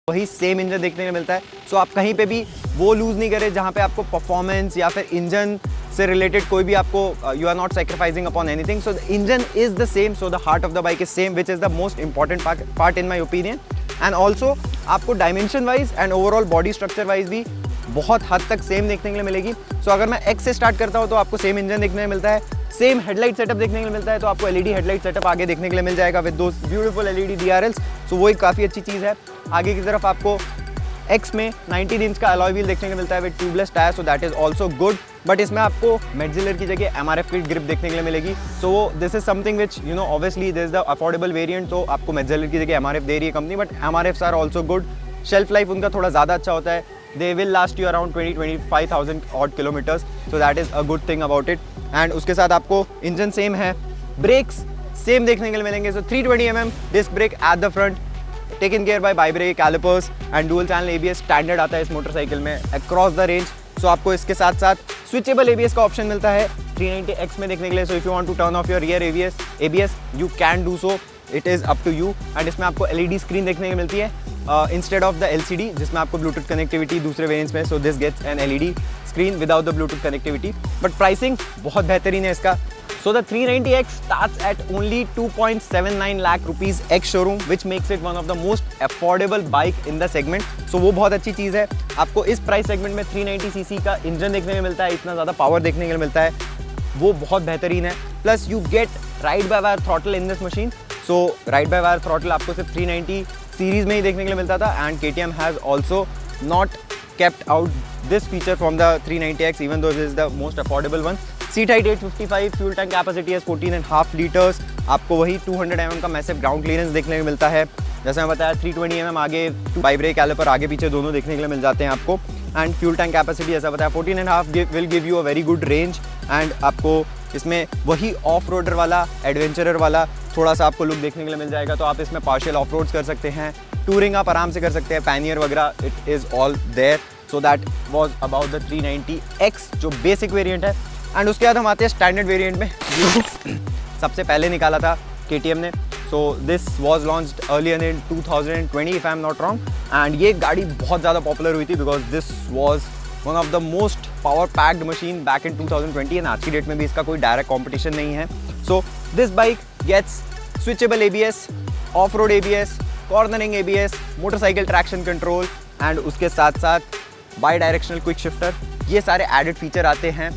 वही same engine देखने को मिलता है। सो आप कहीं पे भी वो लूज़ नहीं करें जहाँ पे आपको परफॉर्मेंस या फिर इंजन से रिलेटेड कोई भी आपको you are not sacrificing upon anything. So the engine is the same, so the heart of the bike is same, which is the most important part in my opinion. And also आपको dimension wise and overall body structure wise भी बहुत हद तक same देखने के लिए मिलेगी। सो अगर मैं एक्स से स्टार्ट करता हूँ तो आपको सेम इंजन देखने को मिलता है, सेम हेडलाइट सेटअप देखने को मिलता है। तो आपको एलईडी हेडलाइट सेटअप आगे देखने के लिए मिल जाएगा with those beautiful LED DRLs. So वो एक काफ़ी अच्छी चीज़ है। आगे की तरफ आपको एक्स में 19 इंच का अलॉय व्हील देखने को मिलता है with tubeless tyre, so that is also good. But इसमें आपको मेटजिलर की जगह एमआरएफ की ग्रिप देखने के लिए मिलेगी। So this is something which you know obviously this is the affordable variant, तो आपको मेटजिलर की जगह एमआरएफ दे रही है company, but MRFs are also good. Shelf life उनका थोड़ा ज़्यादा अच्छा होता है, they will last you around 20-25,000 odd kilometres, so that is a good thing about it. And उसके साथ आपको इंजन सेम है, ब्रेक्स सेम देखने के लिए मिलेंगे। सो 320 mm disc brake at the front, taken care by ByBre calipers and dual channel ABS standard आता है इस मोटरसाइकिल में अक्रॉस द रेंज। सो आपको इसके साथ साथ स्विचेबल एबीएस का ऑप्शन मिलता है 390X में देखने के लिए। So if you want to turn off your rear ABS you can do so, it is up to you. And इसमें आपको एलईडी स्क्रीन देखने को मिलती है इंस्टेड ऑफ द एलसीडी, जिसमें आपको ब्लूटूथ कनेक्टिविटी दूसरे वेरिएंट्स में। So this gets an LED screen without the Bluetooth connectivity, but pricing बहुत बेहतरीन है इसका। So the 390X starts at only 2.79 lakh rupees ex showroom, which makes it one of the most affordable bike in the segment. So वो बहुत अच्छी चीज़ है। आपको इस प्राइस सेगमेंट में 390cc का इंजन देखने को मिलता है, इतना ज़्यादा पावर देखने को मिलता है, वो बहुत बेहतरीन है। Plus you get rid by wire throttle in this machine. So ride by wire throttle आपको सिर्फ 390 सीरीज में ही देखने के लिए मिलता था, and KTM has also not kept out this feature from the 390X, even though this is the most affordable one. Seat height 855, fuel tank capacity is 14.5 liters। आपको वही 200 mm का मैसिव ग्राउंड क्लियरेंस देखने को मिलता है। जैसे मैं बताया 320 mm आगे, बाइब्रेक कैलिपर आगे पीछे दोनों देखने के लिए मिल जाते हैं आपको। एंड फ्यूल टैंक कैपेसिटी जैसा बताया 14.5 will give you a very good range. And आपको इसमें वही ऑफ रोडर वाला, एडवेंचरर वाला थोड़ा सा आपको लुक देखने के लिए मिल जाएगा। तो आप इसमें पार्शियल ऑफ रोड्स कर सकते हैं, टूरिंग आप आराम से कर सकते हैं, पैनियर वगैरह, it is all there. So that was about the 390X जो बेसिक वेरिएंट है। एंड उसके बाद हम आते हैं स्टैंडर्ड वेरिएंट में, जो सबसे पहले निकाला था KTM ने। सो this was launched earlier in 2020 if I am not wrong. And ये गाड़ी बहुत ज़्यादा पॉपुलर हुई थी because this was one of the most power packed machine back in 2020, and आज की डेट में भी इसका कोई डायरेक्ट कॉम्पिटिशन नहीं है। So this bike gets switchable ABS, off road ABS, cornering ABS, motorcycle traction control, and उसके साथ साथ बाई डायरेक्शनल क्विक शिफ्टर। ये सारे एडेड फीचर आते हैं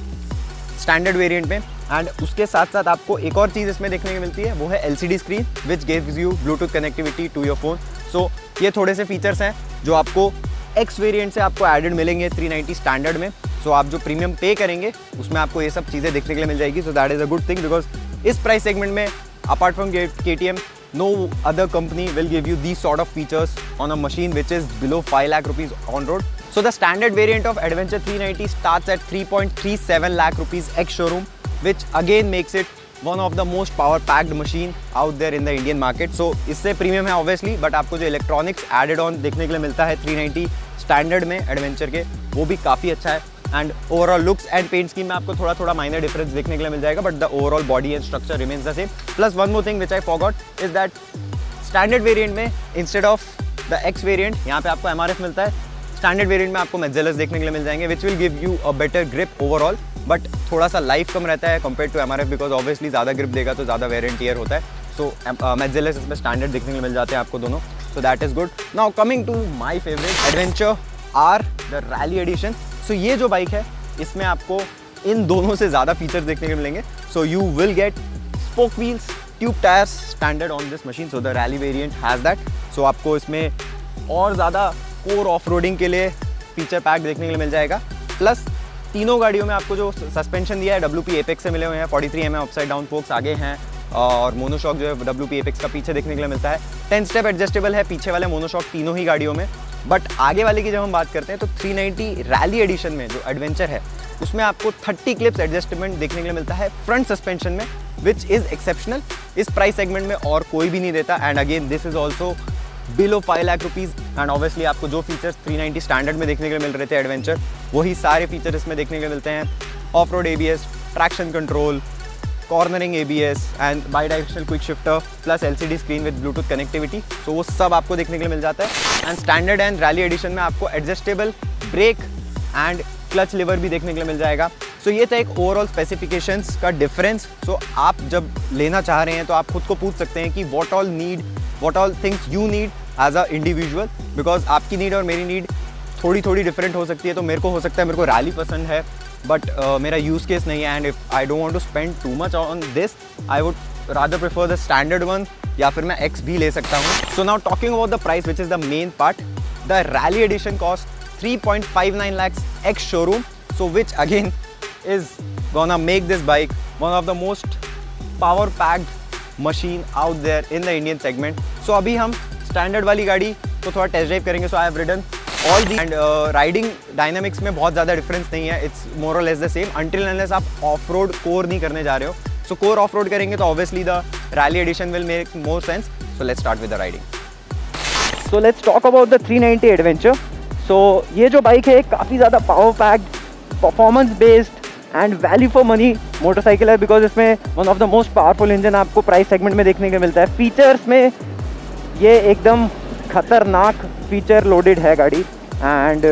स्टैंडर्ड वेरिएंट में। एंड उसके साथ साथ आपको एक और चीज़ इसमें देखने को मिलती है, वो है LCD screen which gives you Bluetooth connectivity to your phone. So ये थोड़े से फीचर्स हैं जो आपको X वेरिएंट से आपको एडेड मिलेंगे 390 स्टैंडर्ड में। सो आप जो प्रीमियम पे करेंगे उसमें आपको ये सब चीज़ें देखने के लिए मिल जाएगी। सो that is a good thing because इस प्राइस सेगमेंट में apart from KTM no other company will give you these sort of features on a machine which is below 5 lakh rupees on road. So the standard variant of Adventure 390 starts at 3.37 lakh rupees ex showroom, which again makes it one of the most power packed machine out there in the Indian market. So इससे premium है obviously, but आपको जो electronics added on देखने के लिए मिलता है 390 standard में एडवेंचर के, वो भी काफ़ी अच्छा है। And overall looks and paint scheme में आपको थोड़ा थोड़ा माइनर डिफरेंस देखने के लिए मिल जाएगा, but the overall body and structure remains the same. Plus one more thing which I forgot is that standard variant में instead of the X variant यहाँ पे आपको MRF मिलता है। स्टैंडर्ड वेरिएंट में आपको मेटजिलर्स देखने के लिए मिल जाएंगे which will give you a better grip overall, but थोड़ा सा लाइफ कम रहता है compare to MRF because obviously ज़्यादा ग्रिप देगा तो ज़्यादा वेयर एंड टियर होता है। सो मेटजिलर्स इसमें स्टैंडर्ड देखने के लिए मिल जाते हैं आपको दोनों। So that is good. Now coming to my favourite adventure R the rally edition. So ये जो बाइक है इसमें आपको इन दोनों से ज़्यादा फीचर्स देखने को मिलेंगे। So you will get spoke wheels, tube tyres standard on this machine. So the rally variant has that. So आपको इसमें और ज़्यादा कोर ऑफ रोडिंग के लिए फीचर पैक देखने के लिए मिल जाएगा। प्लस तीनों गाड़ियों में आपको जो सस्पेंशन दिया है WP एपेक्स से मिले हुए हैं, 43 mm अपसाइड डाउन फोक्स आगे हैं, और मोनोशॉक जो है WP एपेक्स का पीछे देखने के लिए मिलता है। 10 स्टेप एडजस्टेबल है पीछे वाले मोनोशॉक तीनों ही गाड़ियों में। बट आगे वाले की जब हम बात करते हैं तो 390 रैली एडिशन में जो एडवेंचर है उसमें आपको 30 क्लिप्स एडजस्टमेंट देखने के लिए मिलता है फ्रंट सस्पेंशन में, विच इज़ एक्सेप्शनल। इस प्राइस सेगमेंट में और कोई भी नहीं देता। And again this is also below 5 lakh rupees. And obviously आपको जो फीचर्स 390 स्टैंडर्ड में देखने के लिए मिल रहे थे एडवेंचर, वही सारे फीचर इसमें देखने के लिए मिलते हैं। Off road ABS, traction control, cornering ABS and bi directional quick shifter plus LCD screen with Bluetooth connectivity, so वो सब आपको देखने के लिए मिल जाता है। And standard and rally edition में आपको adjustable brake and clutch lever भी देखने के लिए मिल जाएगा। सो ये था एक ओवरऑल स्पेसिफिकेशंस का डिफरेंस। सो आप जब लेना चाह रहे हैं तो आप खुद को पूछ सकते हैं कि what all things you need as a individual, because आपकी नीड और मेरी नीड थोड़ी डिफरेंट हो सकती है। तो मेरे को हो सकता है मेरे को रैली पसंद है बट मेरा यूज़ केस नहीं है, and if I don't want to spend too much on this I would rather prefer the standard one, या फिर मैं X भी ले सकता हूँ। So now talking about the price which is the main part, the rally edition cost 3.59 lakhs X showroom, so which again is gonna make this bike one of the most power packed machine out there in the Indian segment. So अभी हम standard वाली गाड़ी को थोड़ा test drive करेंगे। So I have ridden all the and riding dynamics में बहुत ज़्यादा डिफरेंस नहीं है, इट्स मोर और less the same until unless आप ऑफ रोड कोर नहीं करने जा रहे हो। सो कोर ऑफ रोड करेंगे तो obviously the rally edition will make more sense. So let's start with the riding. So let's talk about the 390 adventure. So ये जो बाइक है काफ़ी ज़्यादा power packed, performance based and value for money motorcycle है, because इसमें one of the most powerful engine आपको price segment में देखने को मिलता है। फीचर्स में ये एकदम खतरनाक फीचर लोडेड है गाड़ी। एंड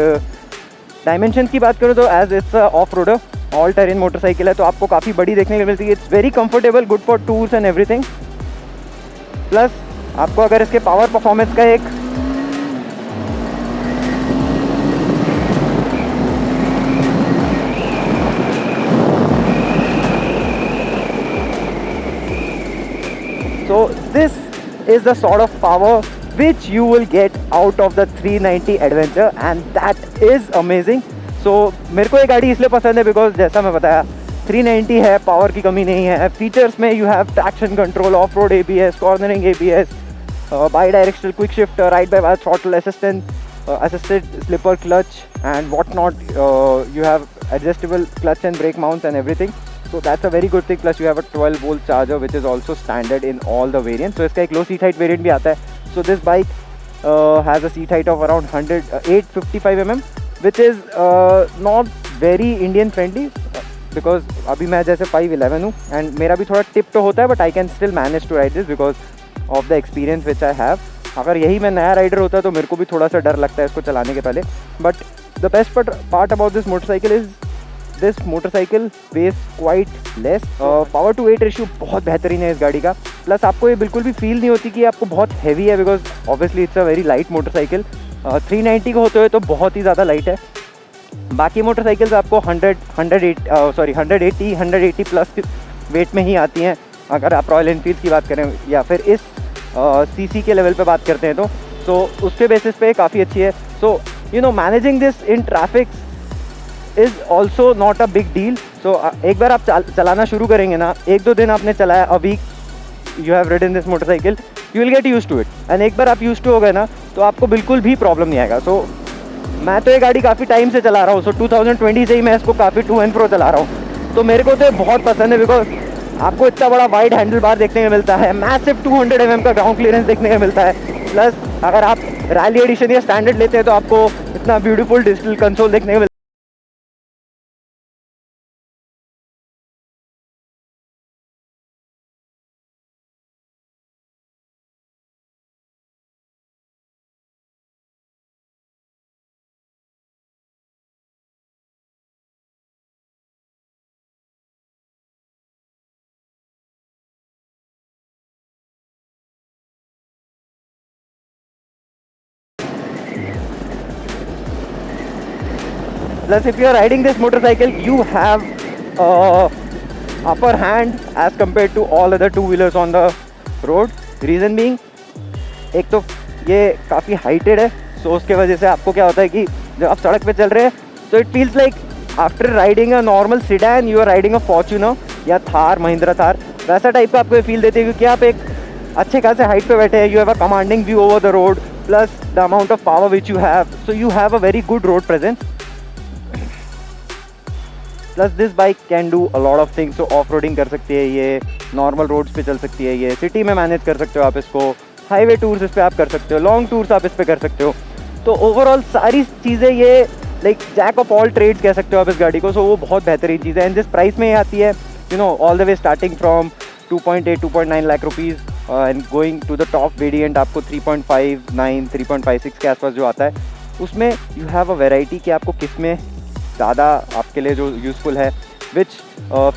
डायमेंशन की बात करूँ तो as it's off roader all terrain motorcycle है, तो आपको काफ़ी बड़ी देखने को मिलती है। It's very comfortable, good for tours and everything. Plus आपको अगर इसके पावर परफॉर्मेंस का एक So this is the sort of power which you will get out of the 390 Adventure and that is amazing. So मेरे को ये गाड़ी इसलिए पसंद है बिकॉज जैसा मैं बताया 390 है, पावर की कमी नहीं है। फीचर्स में you have traction control, of road ABS, cornering ABS, by directional quick shift, right by wire throttle assisted slipper clutch and what not. You have adjustable clutch and brake mounts and everything. So that's a very good thing. Plus you have a 12 volt charger which is also standard in all the variants. So इसका एक low seat height variant भी आता है. So this bike has a seat height of around 855 mm, which is not very Indian friendly because अभी मैं जैसे 5'11" हूँ and मेरा भी थोड़ा tip तो होता है, but I can still manage to ride this because of the experience which I have. अगर यही मैं नया राइडर होता तो मेरे को भी थोड़ा सा डर लगता है इसको चलाने के पहले। But the best part about this motorcycle is this motorcycle weighs quite less. Power to weight ratio बहुत बेहतरीन है इस गाड़ी का। प्लस आपको ये बिल्कुल भी फील नहीं होती कि आपको बहुत हैवी है, because obviously it's a very light motorcycle. 390 को होते हुए तो बहुत ही ज़्यादा लाइट है। बाकी मोटरसाइकिल्स आपको 180 प्लस वेट में ही आती हैं अगर आप रॉयल एनफील्ड की बात करें, या फिर इस सीसी के लेवल पे बात करते हैं तो उसके बेसिस पे काफ़ी अच्छी है। So you know managing this in traffic is also not a big deal. So एक बार आप चलाना शुरू करेंगे ना, 1-2 दिन आपने चलाया, a week you have ridden this motorcycle, you will get used to it. And एक बार आप यूज टू हो गए ना तो आपको बिल्कुल भी प्रॉब्लम नहीं आएगा। सो मैं तो ये गाड़ी काफ़ी टाइम से चला रहा हूँ। सो 2020 से ही मैं इसको काफ़ी टू एंड फ्रो चला रहा हूँ, तो मेरे को तो बहुत पसंद है। बिकॉज आपको इतना बड़ा वाइड हैंडल बार देखने को मिलता है, मैसिव 200 mm का ग्राउंड क्लियरेंस देखने को मिलता है। प्लस अगर आप रैली एडिशन या स्टैंडर्ड लेते हैं तो आपको इतना ब्यूटीफुल डिजिटल कंसोल देखने को मिलता है। Plus, if you are riding this motorcycle, you have upper hand as compared to all other two-wheelers on the road. Reason being, एक तो ये काफ़ी हाइटेड है, सो उसके वजह से आपको क्या होता है कि जब आप सड़क पे चल रहे हैं तो it feels like after riding a normal sedan you are riding a Fortuner या थार, महिंद्रा थार, वैसा टाइप का आपको ये फील देती है, क्योंकि आप एक अच्छे खासे हाइट पे बैठे हैं। You have a commanding view over the road, plus the amount of power which you have, so you have a very good road presence. Plus this bike can do a lot of things. So off roading कर सकती है ये, normal roads पे चल सकती है ये, city में मैनेज कर सकते हो आप इसको, हाईवे टूर्स इस पर आप कर सकते हो, लॉन्ग टूर्स आप इस पर कर सकते हो। तो ओवरऑल सारी चीज़ें ये like jack of all trades कह सकते हो आप इस गाड़ी को। सो वो बहुत बेहतरीन चीज़ है। एंड जिस प्राइस में ये आती है you know, all the way starting from 2.8 2.9 lakh rupees and going to the top variant आपको 3.59 3.56 के आसपास जो आता है, उसमें you have a variety कि आपको किस में ज़्यादा आपके लिए जो यूज़फुल है, which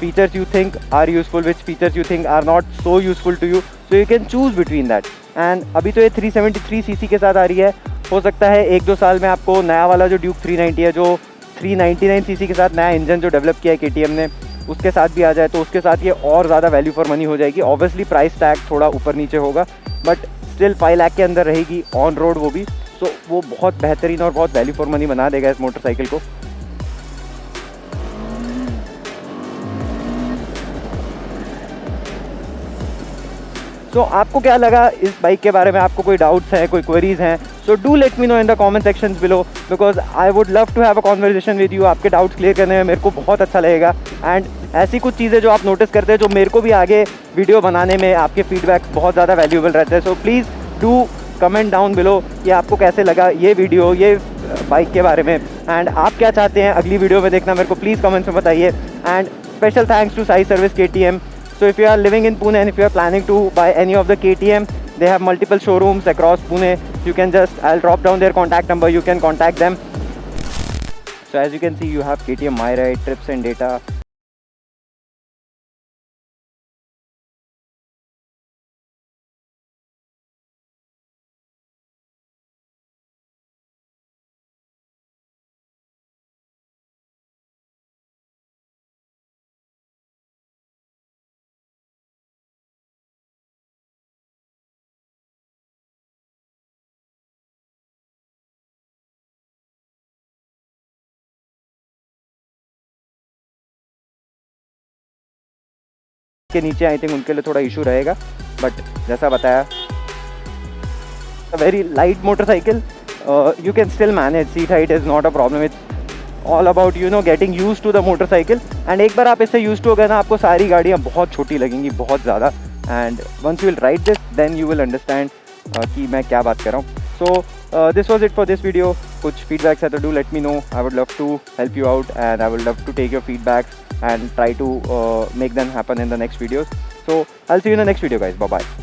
features you think are useful, which features you think are not so useful to you, so you can choose between that. And अभी तो ये 373 cc के साथ आ रही है, हो सकता है 1-2 साल में आपको नया वाला जो ड्यूक 390 है, जो 399 cc के साथ नया इंजन जो डेवलप किया है KTM ने, उसके साथ भी आ जाए, तो उसके साथ ये और ज़्यादा वैल्यू फॉर मनी हो जाएगी. ऑब्वियसली प्राइस टैग थोड़ा ऊपर नीचे होगा, बट स्टिल 5 लाख के अंदर रहेगी ऑन रोड वो भी. सो वो बहुत बेहतरीन और बहुत वैल्यू फॉर मनी बना देगा इस मोटरसाइकिल को. सो आपको क्या लगा इस बाइक के बारे में? आपको कोई डाउट्स हैं, कोई क्वेरीज हैं? So do let me know in the comment sections below, because I would love to have a conversation with you. आपके डाउट्स क्लियर करने में मेरे को बहुत अच्छा लगेगा. एंड ऐसी कुछ चीज़ें जो आप नोटिस करते हैं, जो मेरे को भी आगे वीडियो बनाने में आपके फीडबैक्स बहुत ज़्यादा वैल्यूएबल रहते हैं. So please do comment down below कि आपको कैसे लगा ये वीडियो, ये बाइक के बारे में, एंड आप क्या चाहते हैं अगली वीडियो में देखना, मेरे को प्लीज़ कमेंट्स में बताइए. And special thanks to Sai service KTM. So if you are living in Pune and if you are planning to buy any of the KTM, they have multiple showrooms across Pune. You can just, I'll drop down their contact number, you can contact them. So as you can see, you have KTM MyRide, trips and data. के नीचे I think उनके लिए थोड़ा issue रहेगा, but जैसा बताया, very light motorcycle, you can still manage. Seat height is not a problem. It's all about you know getting used to the motorcycle. And एक बार आप इससे यूज टू हो गए ना, आपको सारी गाड़ियाँ बहुत छोटी लगेंगी, बहुत ज़्यादा. And once you will ride this, then you will understand कि मैं क्या बात कर रहा हूँ. So this was it for this video. कुछ फीडबैक्स है तो do let me know. I would love to help you out, and I would love to take your feedbacks and try to make them happen in the next videos. So I'll see you in the next video, guys. Bye bye.